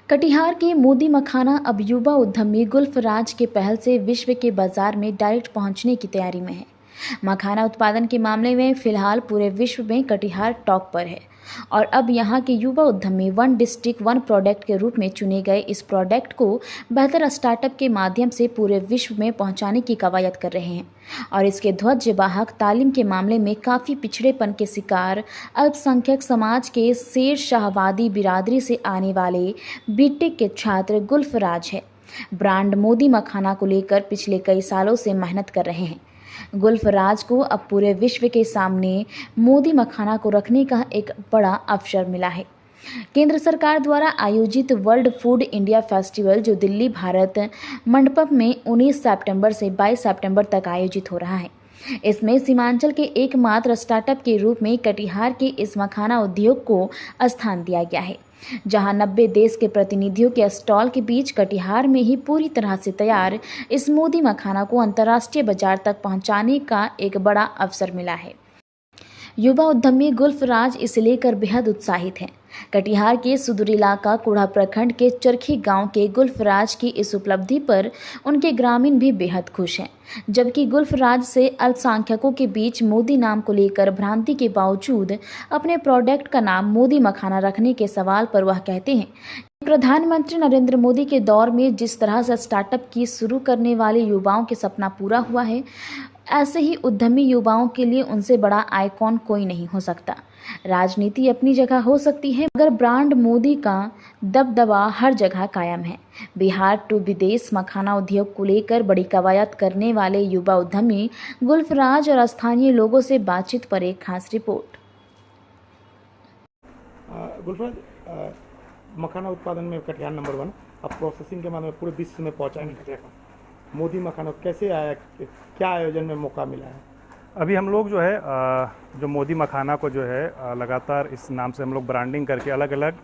कटिहार के मोदी मखाना अब युवा उद्यमी गुल्फराज के पहल से विश्व के बाजार में डायरेक्ट पहुंचने की तैयारी में है। मखाना उत्पादन के मामले में फिलहाल पूरे विश्व में कटिहार टॉप पर है और अब यहां के युवा उद्यमी वन डिस्ट्रिक्ट वन प्रोडक्ट के रूप में चुने गए इस प्रोडक्ट को बेहतर स्टार्टअप के माध्यम से पूरे विश्व में पहुंचाने की कवायद कर रहे हैं और इसके ध्वजवाहक तालीम के मामले में काफ़ी पिछड़ेपन के शिकार अल्पसंख्यक समाज के शेर शाहवादी बिरादरी से आने वाले बीटेक के छात्र गुल्फराज है। ब्रांड मोदी मखाना को लेकर पिछले कई सालों से मेहनत कर रहे हैं। गुल्फराज को अब पूरे विश्व के सामने मोदी मखाना को रखने का एक बड़ा अवसर मिला है। केंद्र सरकार द्वारा आयोजित वर्ल्ड फूड इंडिया फेस्टिवल जो दिल्ली भारत मंडपम में 19 सितंबर से 22 सितंबर तक आयोजित हो रहा है। इसमें सीमांचल के एकमात्र स्टार्टअप के रूप में कटिहार के इस मखाना उद्योग को स्थान दिया गया है, जहां 90 देश के प्रतिनिधियों के स्टॉल के बीच कटिहार में ही पूरी तरह से तैयार इस मोदी मखाना को अंतर्राष्ट्रीय बाजार तक पहुंचाने का एक बड़ा अवसर मिला है। युवा उद्यमी गुल्फराज इसे लेकर बेहद उत्साहित हैं। कटिहार के सुदूर इलाका कुढ़ा प्रखंड के चरखी गांव के गुल्फराज की इस उपलब्धि पर उनके ग्रामीण भी बेहद खुश हैं, जबकि गुल्फराज से अल्पसंख्यकों के बीच मोदी नाम को लेकर भ्रांति के बावजूद अपने प्रोडक्ट का नाम मोदी मखाना रखने के सवाल पर वह कहते हैं, प्रधानमंत्री नरेंद्र मोदी के दौर में जिस तरह से स्टार्टअप की शुरू करने वाले युवाओं के सपना पूरा हुआ है, ऐसे ही उद्यमी युवाओं के लिए उनसे बड़ा आइकॉन कोई नहीं हो सकता। राजनीति अपनी जगह हो सकती है, मगर ब्रांड मोदी का दबदबा हर जगह कायम है। बिहार टू विदेश मखाना उद्योग को लेकर बड़ी कवायद करने वाले युवा उद्यमी गुल्फराज और स्थानीय लोगों से बातचीत पर एक खास रिपोर्ट। गुल्फराज, मखाना उत्पादन में कटिहार नंबर 1, अब प्रोसेसिंग के मामले में पूरे विश्व में पहुंचाएंगे। मोदी मखाना कैसे आया, क्या आयोजन में मौका मिला है? अभी हम लोग जो है जो मोदी मखाना को जो है लगातार इस नाम से हम लोग ब्रांडिंग करके अलग अलग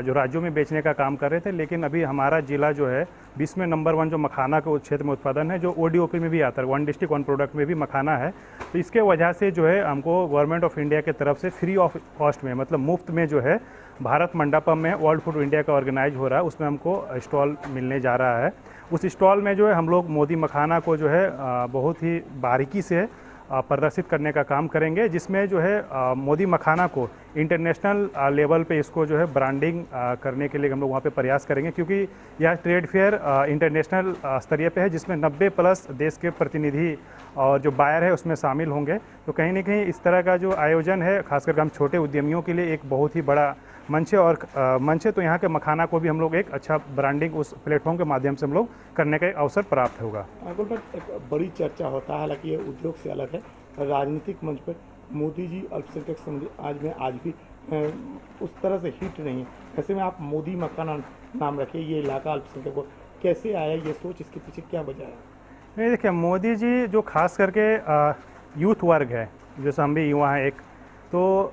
जो राज्यों में बेचने का काम कर रहे थे, लेकिन अभी हमारा जिला जो है विश्व में नंबर 1 जो मखाना के क्षेत्र में उत्पादन है, जो ओडीओपी में भी आता है, वन डिस्ट्रिक्ट वन प्रोडक्ट में भी मखाना है। तो इसके वजह से जो है हमको गवर्नमेंट ऑफ इंडिया की तरफ से फ्री ऑफ कॉस्ट में, मतलब मुफ्त में जो है भारत मंडपम में वर्ल्ड फूड इंडिया का ऑर्गेनाइज हो रहा है, उसमें हमको स्टॉल मिलने जा रहा है। उस स्टॉल में जो है हम लोग मोदी मखाना को जो है बहुत ही बारीकी से प्रदर्शित करने का काम करेंगे, जिसमें जो है मोदी मखाना को इंटरनेशनल लेवल पे इसको जो है ब्रांडिंग करने के लिए हम लोग वहाँ पे प्रयास करेंगे, क्योंकि यह ट्रेड फेयर इंटरनेशनल स्तरीय पे है, जिसमें 90+ देश के प्रतिनिधि और जो बायर है उसमें शामिल होंगे। तो कहीं ना कहीं इस तरह का जो आयोजन है, खासकर हम छोटे उद्यमियों के लिए एक बहुत ही बड़ा मंच है और मंच है। तो यहाँ के मखाना को भी हम लोग एक अच्छा ब्रांडिंग उस प्लेटफॉर्म के माध्यम से हम लोग करने का अवसर प्राप्त होगा। एक बड़ी चर्चा होता है, हालांकि ये उद्योग से अलग है, राजनीतिक मंच पर मोदी जी अल्पसंख्यक समुदाय आज भी उस तरह से हिट नहीं है। ऐसे में आप मोदी मखाना नाम रखिए, ये इलाका अल्पसंख्यक को कैसे आया, ये सोच, इसके पीछे क्या वजह है? नहीं, देखिए, मोदी जी जो खास करके यूथ वर्ग है, जैसे हम भी युवा हैं एक, तो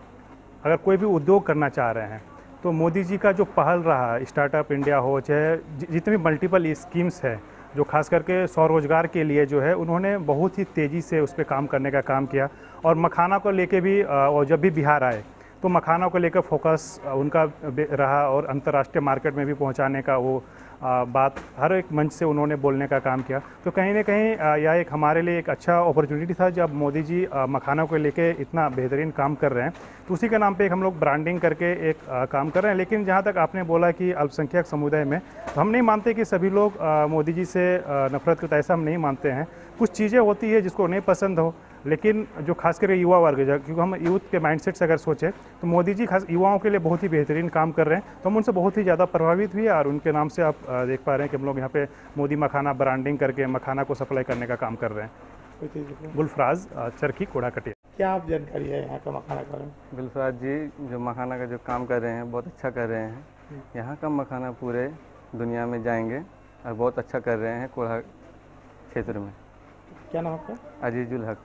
अगर कोई भी उद्योग करना चाह रहे हैं तो मोदी जी का जो पहल रहा, स्टार्टअप इंडिया हो, चाहे जितनी मल्टीपल स्कीम्स है जो खास करके स्वरोजगार के लिए जो है, उन्होंने बहुत ही तेज़ी से उस पर काम करने का काम किया। और मखाना को लेके भी और जब भी बिहार आए तो मखाना को लेकर फोकस उनका रहा और अंतर्राष्ट्रीय मार्केट में भी पहुंचाने का वो बात हर एक मंच से उन्होंने बोलने का काम किया। तो कहीं ना कहीं यह एक हमारे लिए एक अच्छा अपॉर्चुनिटी था, जब मोदी जी मखाना को लेके इतना बेहतरीन काम कर रहे हैं, तो उसी के नाम पे एक हम लोग ब्रांडिंग करके एक काम कर रहे हैं। लेकिन जहाँ तक आपने बोला कि अल्पसंख्यक समुदाय में, तो हम नहीं मानते कि सभी लोग मोदी जी से नफरत करते, ऐसा हम नहीं मानते हैं। कुछ चीज़ें होती है जिसको नहीं पसंद हो, लेकिन जो खास करके युवा वर्ग है, क्योंकि हम यूथ के माइंडसेट से अगर सोचें तो मोदी जी खास युवाओं के लिए बहुत ही बेहतरीन काम कर रहे हैं, तो हम उनसे बहुत ही ज़्यादा प्रभावित हुए और उनके नाम से आप देख पा रहे हैं कि हम लोग यहाँ पे मोदी मखाना ब्रांडिंग करके मखाना को सप्लाई करने का काम कर रहे हैं। गुल्फराज, चरखी, कुढ़ा, कटिहार। क्या आप जानकारी है यहाँ का मखाना के बारे में? गुल्फराज जी जो मखाना का जो काम कर रहे हैं बहुत अच्छा कर रहे हैं। यहाँ का मखाना पूरे दुनिया में जाएंगे और बहुत अच्छा कर रहे हैं कुढ़ा क्षेत्र में। क्या नाम आपका? अजीजुल हक।